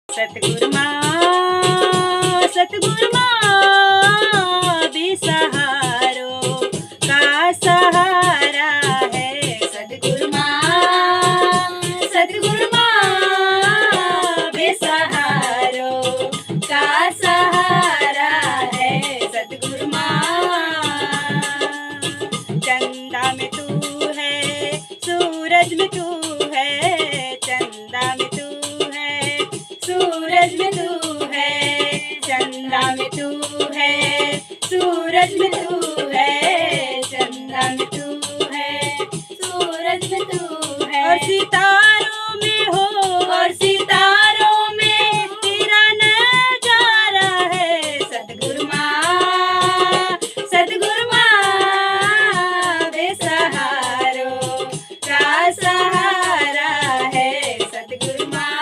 सतगुरु माँ बेसहारों का सहारा है। सतगुरु माँ बेसहारों का सहारा है। सतगुरु माँ चंदा में तू है, सूरज में तू है, चंदा में तू है, सूरज में तू है, चंदा में तू है, सूरज में तू है, चंदा में तू है, सूरज में तू है। और सितारों में हो, और सितारों में तेरा नजारा है। सतगुरु माँ बेसहारों का सहारा है। सतगुरु माँ